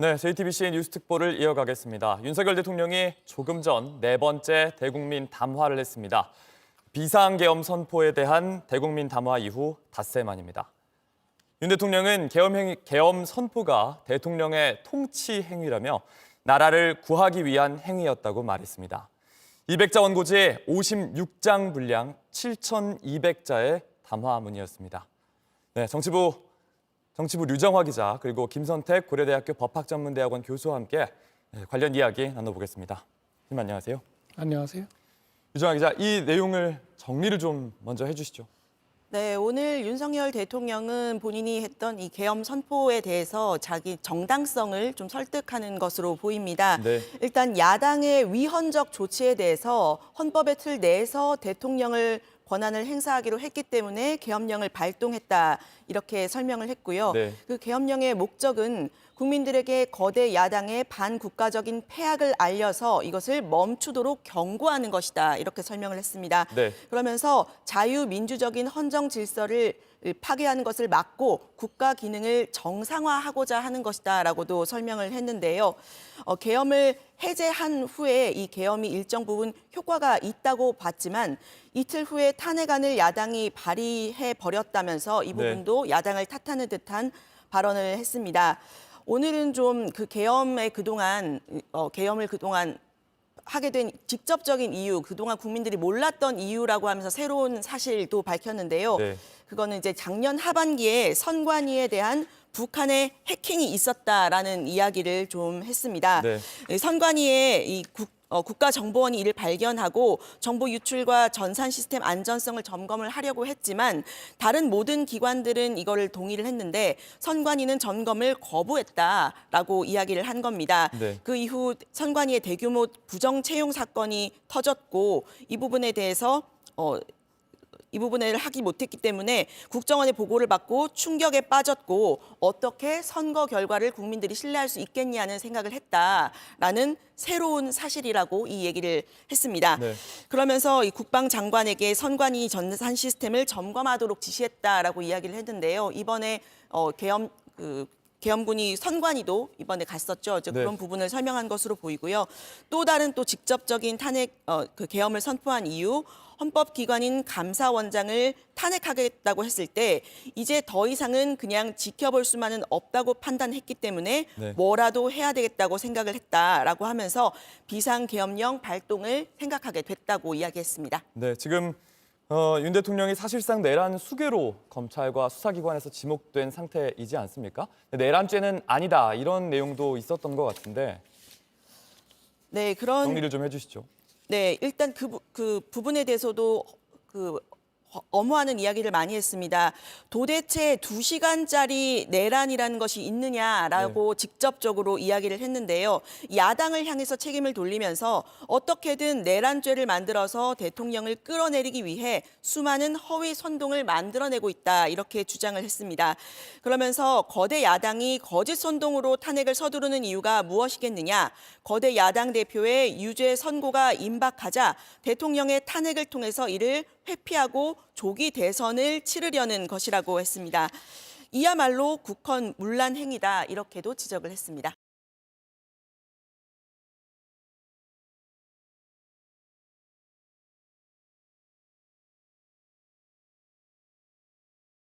네, JTBC 뉴스 특보를 이어가겠습니다. 윤석열 대통령이 조금 전 네 번째 대국민 담화를 했습니다. 비상계엄 선포에 대한 대국민 담화 이후 닷새 만입니다. 윤 대통령은 계엄 선포가 대통령의 통치 행위라며 나라를 구하기 위한 행위였다고 말했습니다. 200자 원고지 56장 분량 7,200자의 담화문이었습니다. 네, 정치부 류정화 기자 그리고 김선택 고려대학교 법학전문대학원 교수와 함께 관련 이야기 나눠보겠습니다. 선생님 안녕하세요. 안녕하세요. 류정화 기자, 이 내용을 정리를 좀 먼저 해주시죠. 네, 오늘 윤석열 대통령은 본인이 했던 이 계엄 선포에 대해서 자기 정당성을 좀 설득하는 것으로 보입니다. 네. 일단 야당의 위헌적 조치에 대해서 헌법의 틀 내에서 대통령을 권한을 행사하기로 했기 때문에 계엄령을 발동했다, 이렇게 설명을 했고요. 네. 그 계엄령의 목적은 국민들에게 거대 야당의 반국가적인 패악을 알려서 이것을 멈추도록 경고하는 것이다, 이렇게 설명을 했습니다. 네. 그러면서 자유민주적인 헌정 질서를 파괴하는 것을 막고 국가 기능을 정상화하고자 하는 것이다라고도 설명을 했는데요. 계엄을 해제한 후에 이 계엄이 일정 부분 효과가 있다고 봤지만 이틀 후에 탄핵안을 야당이 발의해 버렸다면서 이 부분도 야당을 탓하는 듯한 발언을 했습니다. 오늘은 좀 그 계엄을 그동안 하게 된 직접적인 이유, 그동안 국민들이 몰랐던 이유라고 하면서 새로운 사실도 밝혔는데요. 네. 그거는 이제 작년 하반기에 선관위에 대한 북한의 해킹이 있었다라는 이야기를 좀 했습니다. 네. 선관위에 이 국가정보원이 이를 발견하고 정보 유출과 전산 시스템 안전성을 점검을 하려고 했지만 다른 모든 기관들은 이거를 동의를 했는데 선관위는 점검을 거부했다라고 이야기를 한 겁니다. 네. 그 이후 선관위의 대규모 부정 채용 사건이 터졌고 이 부분에 대해서 이 부분을 하기 못했기 때문에 국정원의 보고를 받고 충격에 빠졌고 어떻게 선거 결과를 국민들이 신뢰할 수 있겠냐는 생각을 했다라는 새로운 사실이라고 이 얘기를 했습니다. 네. 그러면서 이 국방장관에게 선관위 전산 시스템을 점검하도록 지시했다라고 이야기를 했는데요. 이번에 계엄군이 선관위도 이번에 갔었죠. 이제 네. 그런 부분을 설명한 것으로 보이고요. 또 다른 또 직접적인 계엄을 선포한 이유, 헌법기관인 감사원장을 탄핵하겠다고 했을 때 이제 더 이상은 그냥 지켜볼 수만은 없다고 판단했기 때문에 네. 뭐라도 해야 되겠다고 생각을 했다라고 하면서 비상계엄령 발동을 생각하게 됐다고 이야기했습니다. 네, 지금 윤 대통령이 사실상 내란 수괴로 검찰과 수사기관에서 지목된 상태이지 않습니까? 내란죄는 아니다, 이런 내용도 있었던 것 같은데 네, 그런 정리를 좀 해주시죠. 네, 일단 그 부분에 대해서도 엄호하는 이야기를 많이 했습니다. 도대체 2시간짜리 내란이라는 것이 있느냐라고 직접적으로 이야기를 했는데요. 야당을 향해서 책임을 돌리면서 어떻게든 내란죄를 만들어서 대통령을 끌어내리기 위해 수많은 허위 선동을 만들어내고 있다, 이렇게 주장을 했습니다. 그러면서 거대 야당이 거짓 선동으로 탄핵을 서두르는 이유가 무엇이겠느냐. 거대 야당 대표의 유죄 선고가 임박하자 대통령의 탄핵을 통해서 이를 회피하고 조기 대선을 치르려는 것이라고 했습니다. 이야말로 국헌 문란 행위다, 이렇게도 지적을 했습니다.